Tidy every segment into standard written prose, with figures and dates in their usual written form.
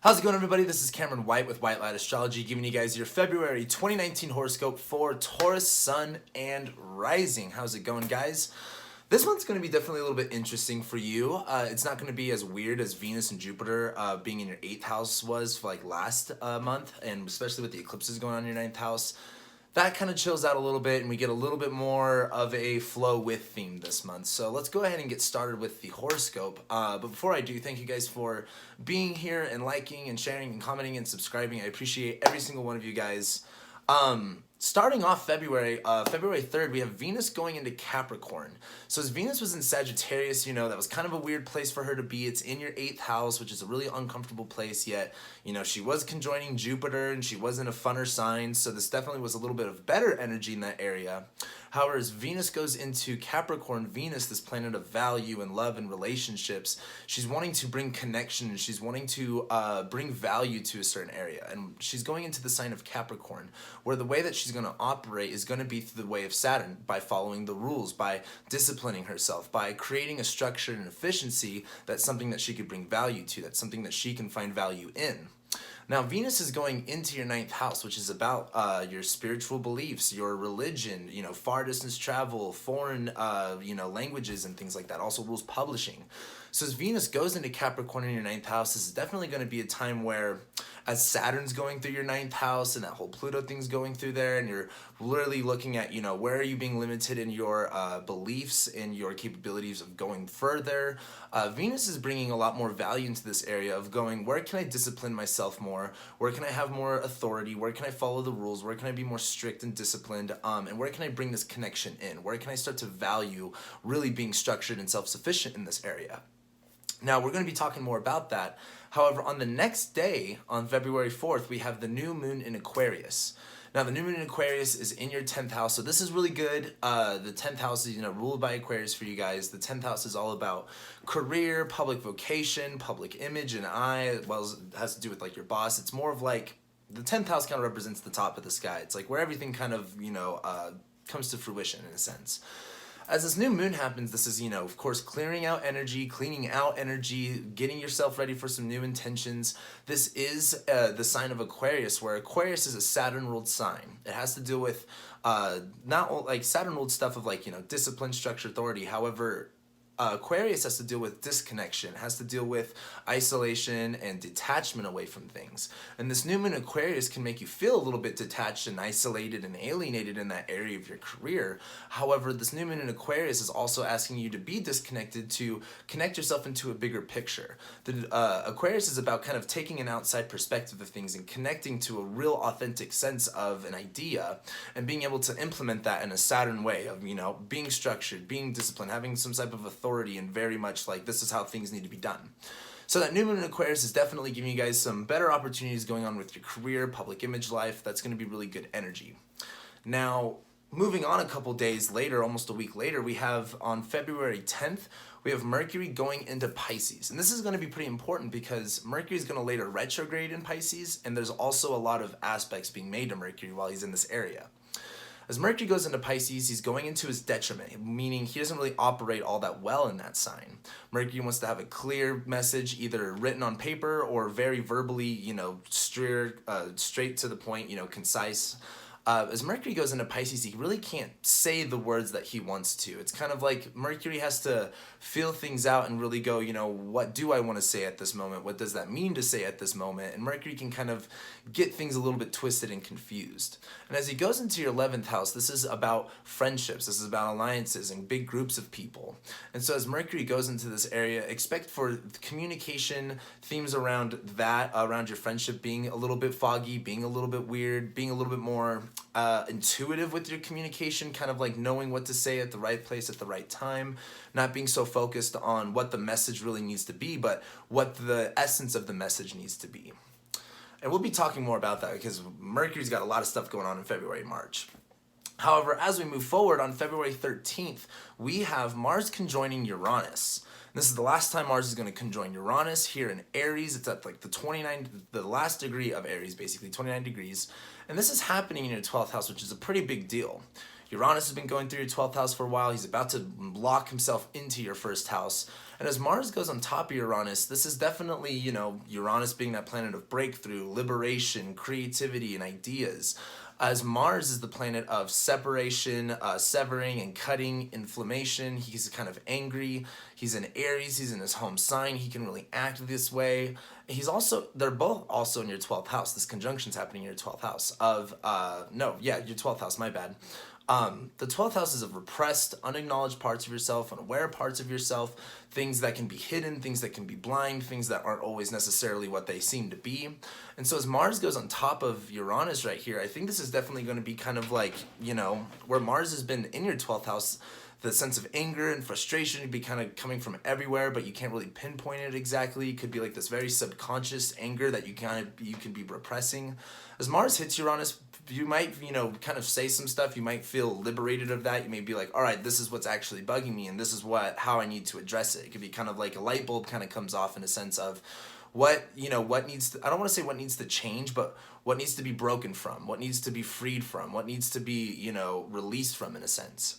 How's it going, everybody? This is Cameron White with White Light Astrology, giving you guys your February 2019 horoscope for Taurus, Sun, and Rising. How's it going, guys? This one's going to be definitely a little bit interesting for you. It's not going to be as weird as Venus and Jupiter being in your 8th house was for like last month, and especially with the eclipses going on in your 9th house. That kind of chills out a little bit, and we get a little bit more of a flow with theme this month. So let's go ahead and get started with the horoscope. But before I do, thank you guys for being here and liking and sharing and commenting and subscribing. I appreciate every single one of you guys. Starting off February 3rd, we have Venus going into Capricorn. So as Venus was in Sagittarius, that was kind of a weird place for her to be. It's in your 8th house, which is a really uncomfortable place, yet, she was conjoining Jupiter and she was in a funner sign. So this definitely was a little bit of better energy in that area. However, as Venus goes into Capricorn, Venus, this planet of value and love and relationships, she's wanting to bring connection and she's wanting to bring value to a certain area. And she's going into the sign of Capricorn, where the way that she's going to operate is going to be through the way of Saturn, by following the rules, by disciplining herself, by creating a structure and efficiency that's something that she could bring value to, that's something that she can find value in. Now, Venus is going into your 9th house, which is about your spiritual beliefs, your religion, far distance travel, foreign, languages and things like that. Also rules publishing. So as Venus goes into Capricorn in your 9th house, this is definitely going to be a time where, as Saturn's going through your 9th house and that whole Pluto thing's going through there, and you're literally looking at, where are you being limited in your beliefs and your capabilities of going further. Venus is bringing a lot more value into this area of going, where can I discipline myself more? Where can I have more authority? Where can I follow the rules? Where can I be more strict and disciplined? And where can I bring this connection in? Where can I start to value really being structured and self-sufficient in this area? Now, we're going to be talking more about that. However, on the next day, on February 4th, we have the new moon in Aquarius. Now, the new moon in Aquarius is in your 10th house, so this is really good. The 10th house is, ruled by Aquarius for you guys. The 10th house is all about career, public vocation, public image and eye, as well as it has to do with, like, your boss. It's more of, like, the 10th house kind of represents the top of the sky. It's, like, where everything kind of, comes to fruition, in a sense. As this new moon happens, this is, of course, clearing out energy, cleaning out energy, getting yourself ready for some new intentions. This is the sign of Aquarius, where Aquarius is a Saturn-ruled sign. It has to deal with not like Saturn-ruled stuff of discipline, structure, authority. However, Aquarius has to deal with disconnection, has to deal with isolation and detachment away from things. And this new moon Aquarius can make you feel a little bit detached and isolated and alienated in that area of your career. However, this new moon in Aquarius is also asking you to be disconnected, to connect yourself into a bigger picture. The Aquarius is about kind of taking an outside perspective of things and connecting to a real authentic sense of an idea and being able to implement that in a Saturn way of, being structured, being disciplined, having some type of authority, and very much like this is how things need to be done. So that new moon in Aquarius is definitely giving you guys some better opportunities going on with your career, public image life. That's going to be really good energy. Now, moving on a couple days later, almost a week later, we have on February 10th, we have Mercury going into Pisces. And this is going to be pretty important because Mercury is going to later retrograde in Pisces, and there's also a lot of aspects being made to Mercury while he's in this area. As Mercury goes into Pisces, he's going into his detriment, meaning he doesn't really operate all that well in that sign. Mercury wants to have a clear message, either written on paper or very verbally, straight to the point, concise. As Mercury goes into Pisces, he really can't say the words that he wants to. It's kind of like Mercury has to feel things out and really go, what do I want to say at this moment? What does that mean to say at this moment? And Mercury can kind of get things a little bit twisted and confused. And as he goes into your 11th house, this is about friendships. This is about alliances and big groups of people. And so as Mercury goes into this area, expect for communication, themes around that, around your friendship being a little bit foggy, being a little bit weird, being a little bit more intuitive with your communication, kind of like knowing what to say at the right place at the right time, not being so focused on what the message really needs to be, but what the essence of the message needs to be. And we'll be talking more about that because Mercury's got a lot of stuff going on in February and March. However, as we move forward on February 13th, we have Mars conjoining Uranus. This is the last time Mars is going to conjoin Uranus here in Aries. It's at like the last degree of Aries, basically 29 degrees. And this is happening in your 12th house, which is a pretty big deal. Uranus has been going through your 12th house for a while. He's about to lock himself into your first house. And as Mars goes on top of Uranus, this is definitely, Uranus being that planet of breakthrough, liberation, creativity, and ideas. As Mars is the planet of separation, severing and cutting, inflammation. He's kind of angry. He's in Aries. He's in his home sign. He can really act this way. They're both also in your 12th house. This conjunction's happening in your 12th house your 12th house, my bad. The 12th house is of repressed, unacknowledged parts of yourself, unaware parts of yourself, things that can be hidden, things that can be blind, things that aren't always necessarily what they seem to be. And so as Mars goes on top of Uranus right here, I think this is definitely going to be kind of like, where Mars has been in your 12th house, the sense of anger and frustration would be kind of coming from everywhere, but you can't really pinpoint it exactly. It could be like this very subconscious anger that you can be repressing. As Mars hits Uranus, you might, kind of say some stuff. You might feel liberated of that. You may be like, all right, this is what's actually bugging me, and this is how I need to address it. It could be kind of like a light bulb kind of comes off in a sense of I don't want to say what needs to change, but what needs to be broken from, what needs to be freed from, what needs to be, released from in a sense.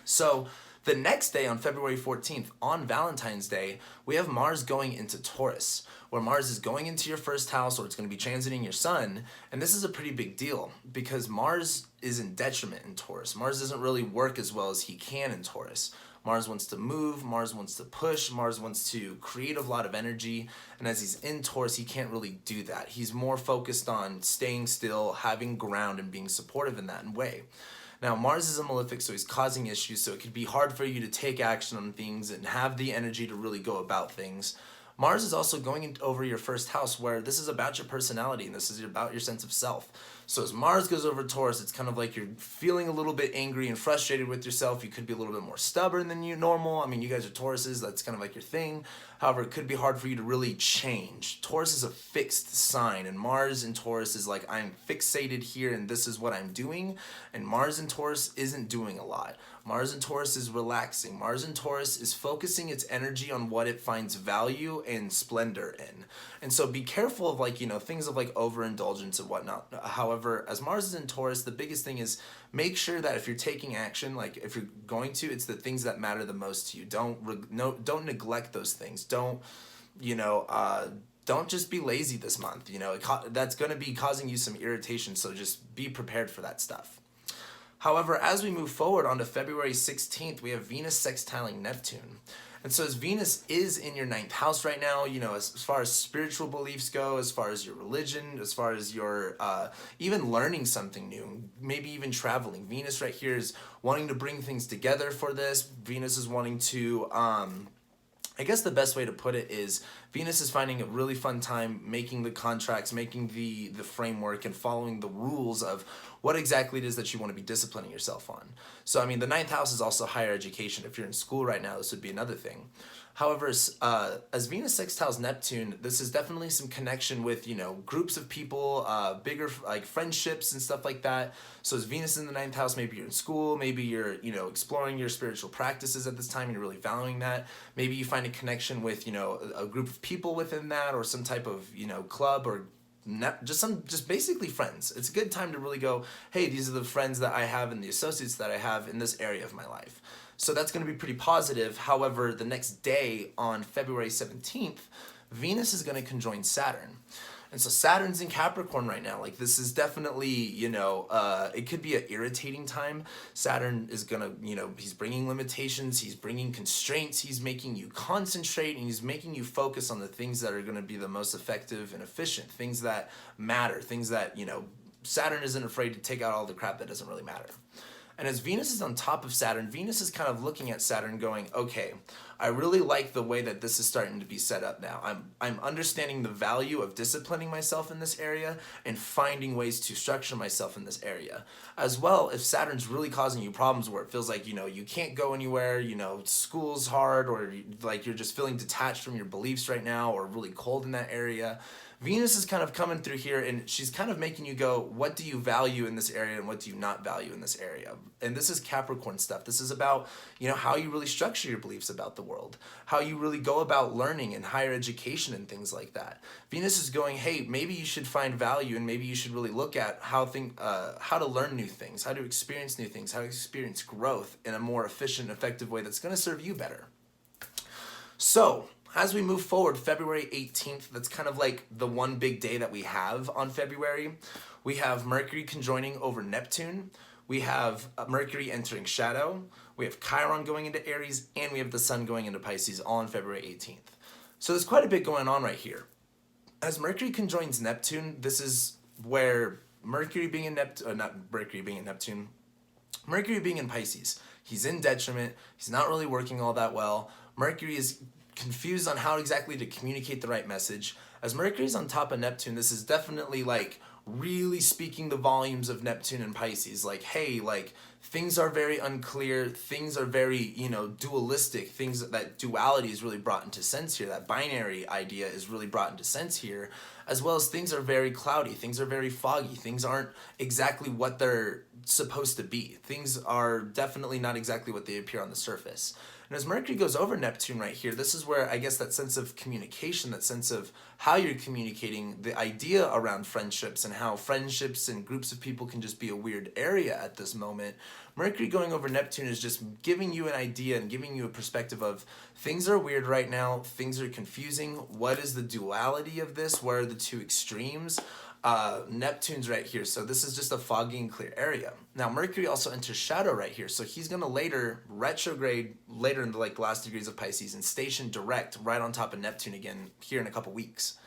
So the next day on February 14th, on Valentine's Day, we have Mars going into Taurus, where Mars is going into your first house, or it's going to be transiting your sun. And this is a pretty big deal because Mars is in detriment in Taurus. Mars doesn't really work as well as he can in Taurus. Mars wants to move, Mars wants to push, Mars wants to create a lot of energy. And as he's in Taurus, he can't really do that. He's more focused on staying still, having ground, and being supportive in that way. Now, Mars is a malefic, so he's causing issues, so it could be hard for you to take action on things and have the energy to really go about things. Mars is also going over your first house, where this is about your personality and this is about your sense of self. So as Mars goes over Taurus, it's kind of like you're feeling a little bit angry and frustrated with yourself. You could be a little bit more stubborn than normal. I mean, you guys are Tauruses. That's kind of like your thing. However, it could be hard for you to really change. Taurus is a fixed sign, and Mars in Taurus is like, I'm fixated here and this is what I'm doing. And Mars in Taurus isn't doing a lot. Mars in Taurus is relaxing. Mars in Taurus is focusing its energy on what it finds value and splendor in. And so be careful of things of overindulgence and whatnot. However, as Mars is in Taurus, the biggest thing is make sure that if you're taking action, if you're going to, it's the things that matter the most to you. Don't neglect those things. Don't just be lazy this month. That's going to be causing you some irritation. So just be prepared for that stuff. However, as we move forward onto February 16th, we have Venus sextiling Neptune. And so as Venus is in your 9th house right now, as far as spiritual beliefs go, as far as your religion, as far as your even learning something new, maybe even traveling. Venus right here is wanting to bring things together for this. Venus is wanting to, I guess the best way to put it is Venus is finding a really fun time making the contracts, making the framework, and following the rules of what exactly it is that you want to be disciplining yourself on. So, I mean, the 9th house is also higher education. If you're in school right now, this would be another thing. However, as Venus sextiles Neptune, this is definitely some connection with, groups of people, bigger friendships and stuff like that. So as Venus in the 9th house, maybe you're in school, maybe you're, exploring your spiritual practices at this time and you're really valuing that. Maybe you find a connection with, a group of people within that, or some type of, club, or just basically friends. It's a good time to really go, hey, these are the friends that I have and the associates that I have in this area of my life. So that's going to be pretty positive. However, the next day on February 17th, Venus is going to conjoin Saturn. And so Saturn's in Capricorn right now. This is definitely, it could be an irritating time. Saturn is going to, he's bringing limitations, he's bringing constraints, he's making you concentrate, and he's making you focus on the things that are going to be the most effective and efficient, things that matter, things that, Saturn isn't afraid to take out all the crap that doesn't really matter. And as Venus is on top of Saturn, Venus is kind of looking at Saturn going, okay, I really like the way that this is starting to be set up now. I'm understanding the value of disciplining myself in this area and finding ways to structure myself in this area. As well, if Saturn's really causing you problems where it feels like, you can't go anywhere, school's hard, or you're just feeling detached from your beliefs right now, or really cold in that area, Venus is kind of coming through here, and she's kind of making you go, what do you value in this area and what do you not value in this area? And this is Capricorn stuff. This is about, how you really structure your beliefs about the world. world, how you really go about learning and higher education and things like that. Venus is going, hey, maybe you should find value and maybe you should really look at how to learn new things, how to experience new things, how to experience growth in a more efficient, effective way that's going to serve you better. So, as we move forward, February 18th, that's kind of like the one big day that we have on February. We have Mercury conjoining over Neptune. We have Mercury entering shadow. We have Chiron going into Aries, and we have the Sun going into Pisces all on February 18th. So there's quite a bit going on right here. As Mercury conjoins Neptune, this is where Mercury being in Neptune, Mercury being in Pisces, he's in detriment, he's not really working all that well. Mercury is confused on how exactly to communicate the right message. As Mercury's on top of Neptune, this is definitely like really speaking the volumes of Neptune and Pisces. Like, hey, like things are very unclear, things are very, dualistic, that duality is really brought into sense here, that binary idea is really brought into sense here, as well as things are very cloudy, things are very foggy, things aren't exactly what they're supposed to be. Things are definitely not exactly what they appear on the surface. And as Mercury goes over Neptune right here, this is where I guess that sense of communication, that sense of how you're communicating, the idea around friendships and how friendships and groups of people can just be a weird area at this moment. Mercury going over Neptune is just giving you an idea and giving you a perspective of things are weird right now, things are confusing. What is the duality of this? Where are the two extremes? Neptune's right here, so this is just a foggy and clear area. Now Mercury also enters shadow right here, so he's going to later retrograde later in the last degrees of Pisces and station direct right on top of Neptune again here in a couple weeks.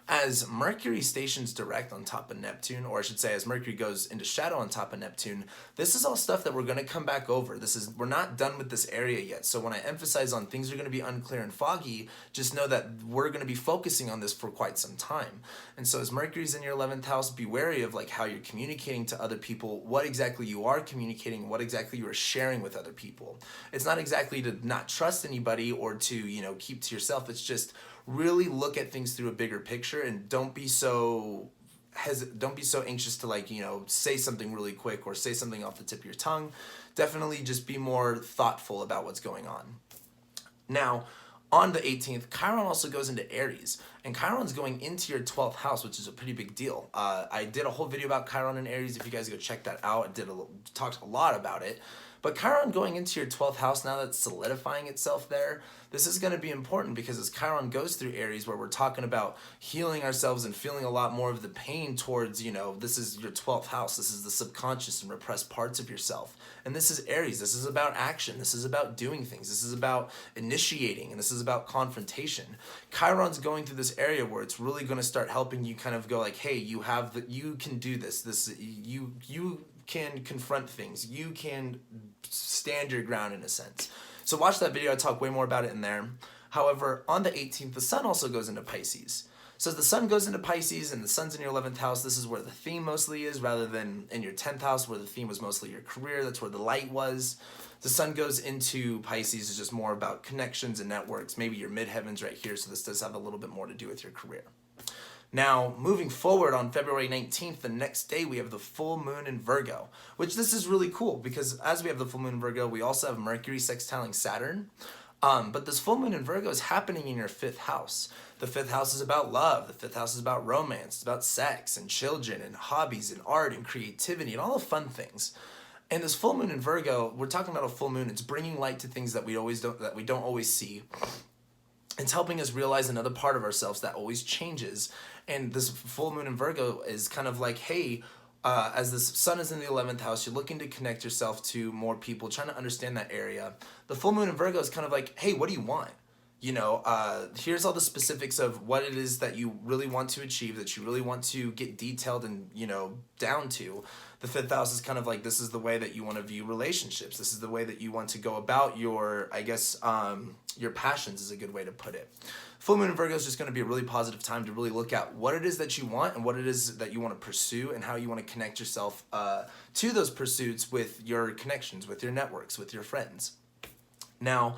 As Mercury stations direct on top of Neptune, or I should say as Mercury goes into shadow on top of Neptune, this is all stuff that we're going to come back over. We're not done with this area yet. So when I emphasize on things are going to be unclear and foggy, just know that we're going to be focusing on this for quite some time. And so as Mercury's in your 11th house, be wary of how you're communicating to other people, what exactly you are communicating, what exactly you are sharing with other people. It's not exactly to not trust anybody or to, keep to yourself. It's just really look at things through a bigger picture and don't be so anxious to say something really quick or say something off the tip of your tongue. Definitely just be more thoughtful about what's going on. Now, on the 18th, Chiron also goes into Aries, and Chiron's going into your 12th house, which is a pretty big deal. I did a whole video about Chiron and Aries. If you guys go check that out, talked a lot about it. But Chiron going into your 12th house, now that's solidifying itself there, this is going to be important because as Chiron goes through Aries, where we're talking about healing ourselves and feeling a lot more of the pain towards, this is your 12th house. This is the subconscious and repressed parts of yourself. And this is Aries. This is about action. This is about doing things. This is about initiating, and this is about confrontation. Chiron's going through this area where it's really going to start helping you kind of go like, hey, you can do this. You can confront things. You can stand your ground in a sense. So watch that video. I talk way more about it in there. However, on the 18th, the Sun also goes into Pisces. So as the Sun goes into Pisces and the Sun's in your 11th house, this is where the theme mostly is, rather than in your 10th house where the theme was mostly your career. That's where the light was. The Sun goes into Pisces is just more about connections and networks, maybe your midheavens right here. So this does have a little bit more to do with your career. Now, moving forward on February 19th, the next day, we have the full moon in Virgo, which this is really cool because as we have the full moon in Virgo, we also have Mercury sextiling Saturn. But this full moon in Virgo is happening in your 5th house. The 5th house is about love. The 5th house is about romance. It's about sex and children and hobbies and art and creativity and all the fun things. And this full moon in Virgo, we're talking about a full moon. It's bringing light to things that we don't always see. It's helping us realize another part of ourselves that always changes. And this full moon in Virgo is kind of like, hey, as the Sun is in the 11th house, you're looking to connect yourself to more people, trying to understand that area. The full moon in Virgo is kind of like, hey, what do you want? Here's all the specifics of what it is that you really want to achieve, that you really want to get detailed and, down to. The 5th house is kind of like, this is the way that you want to view relationships. This is the way that you want to go about your passions is a good way to put it. Full moon in Virgo is just going to be a really positive time to really look at what it is that you want and what it is that you want to pursue and how you want to connect yourself to those pursuits with your connections, with your networks, with your friends. Now,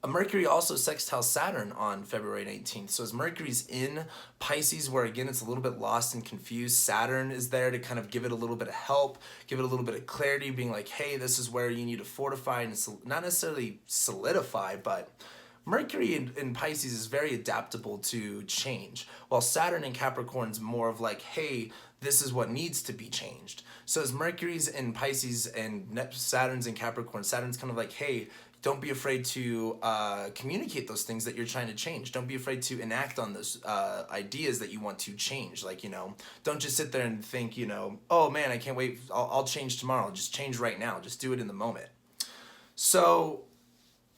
Mercury also sextiles Saturn on February 19th. So as Mercury's in Pisces, where again it's a little bit lost and confused, Saturn is there to kind of give it a little bit of help, give it a little bit of clarity, being like, hey, this is where you need to fortify and not necessarily solidify, but Mercury in Pisces is very adaptable to change, while Saturn in Capricorn is more of like, hey, this is what needs to be changed. So as Mercury's in Pisces and Saturn's in Capricorn, Saturn's kind of like, hey, don't be afraid to communicate those things that you're trying to change. Don't be afraid to enact on those ideas that you want to change. Like, don't just sit there and think, oh man, I can't wait. I'll change tomorrow. Just change right now. Just do it in the moment. So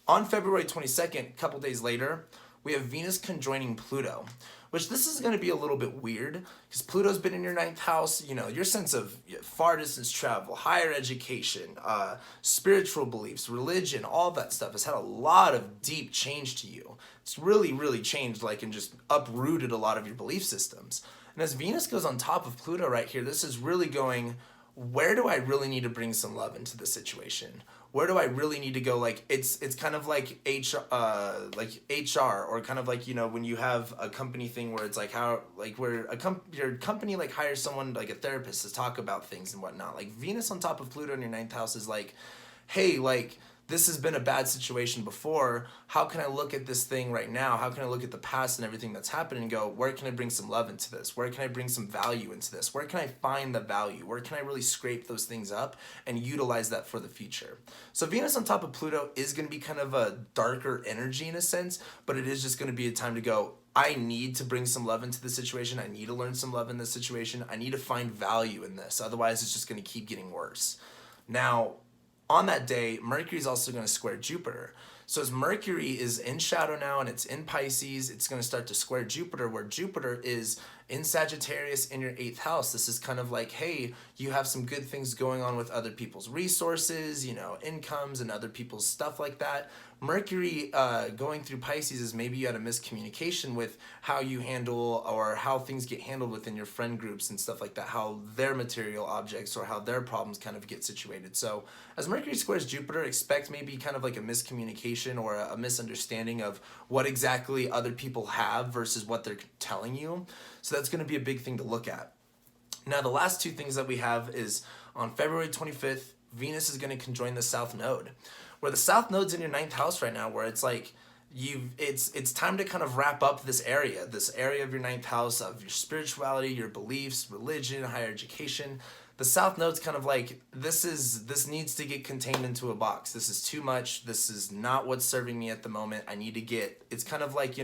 on February 22nd, a couple days later, we have Venus conjoining Pluto, which this is going to be a little bit weird because Pluto's been in your ninth house. Your sense of far distance travel, higher education, spiritual beliefs, religion, all that stuff has had a lot of deep change to you. It's really, really changed, and just uprooted a lot of your belief systems. And as Venus goes on top of Pluto right here, this is really going, where do I really need to bring some love into the situation? Where do I really need to go? It's kind of like HR, or kind of like, when you have a company thing where it's where your company hires someone like a therapist to talk about things and whatnot. Like Venus on top of Pluto in your ninth house is like, hey, this has been a bad situation before. How can I look at this thing right now? How can I look at the past and everything that's happened and go, where can I bring some love into this? Where can I bring some value into this? Where can I find the value? Where can I really scrape those things up and utilize that for the future? So Venus on top of Pluto is going to be kind of a darker energy in a sense, but it is just going to be a time to go, I need to bring some love into the situation. I need to learn some love in this situation. I need to find value in this. Otherwise, it's just going to keep getting worse. Now, on that day, Mercury is also going to square Jupiter. So as Mercury is in shadow now and it's in Pisces, it's going to start to square Jupiter, where Jupiter is in Sagittarius in your 8th house. This is kind of like, hey, you have some good things going on with other people's resources, incomes and other people's stuff like that. Mercury going through Pisces is maybe you had a miscommunication with how you handle or how things get handled within your friend groups and stuff like that, how their material objects or how their problems kind of get situated. So as Mercury squares Jupiter, expect maybe kind of like a miscommunication or a misunderstanding of what exactly other people have versus what they're telling you. So that's going to be a big thing to look at. Now, the last two things that we have is on February 25th, Venus is going to conjoin the South Node, where the South Node's in your 9th house right now, where it's like it's time to kind of wrap up this area of your 9th house of your spirituality, your beliefs, religion, higher education. The South Node's kind of like, this needs to get contained into a box. This is too much. This is not what's serving me at the moment. I need to it's kind of like,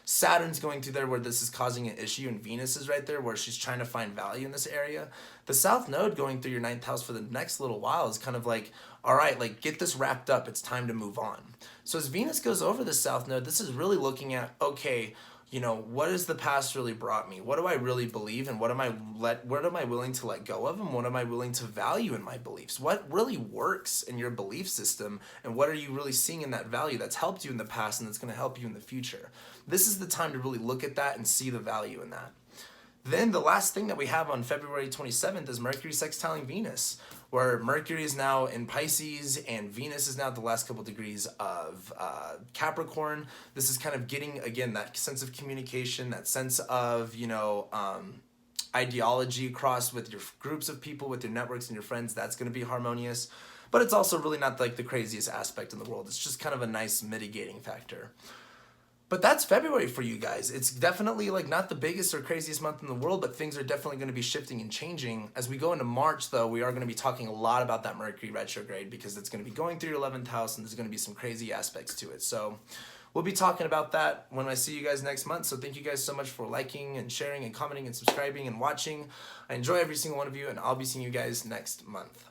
Saturn's going through there where this is causing an issue, and Venus is right there where she's trying to find value in this area. The South Node going through your 9th house for the next little while is kind of like, all right, get this wrapped up. It's time to move on. So as Venus goes over the South Node, this is really looking at, okay, what has the past really brought me? What do I really believe, and what am I willing to let go of, and what am I willing to value in my beliefs? What really works in your belief system, and what are you really seeing in that value that's helped you in the past and that's going to help you in the future? This is the time to really look at that and see the value in that. Then the last thing that we have on February 27th is Mercury sextiling Venus, where Mercury is now in Pisces and Venus is now at the last couple degrees of Capricorn. This is kind of getting, again, that sense of communication, that sense of, ideology across with your groups of people, with your networks and your friends. That's going to be harmonious. But it's also really not the craziest aspect in the world. It's just kind of a nice mitigating factor. But that's February for you guys. It's definitely not the biggest or craziest month in the world, but things are definitely going to be shifting and changing. As we go into March, though, we are going to be talking a lot about that Mercury retrograde because it's going to be going through your 11th house and there's going to be some crazy aspects to it. So we'll be talking about that when I see you guys next month. So thank you guys so much for liking and sharing and commenting and subscribing and watching. I enjoy every single one of you, and I'll be seeing you guys next month.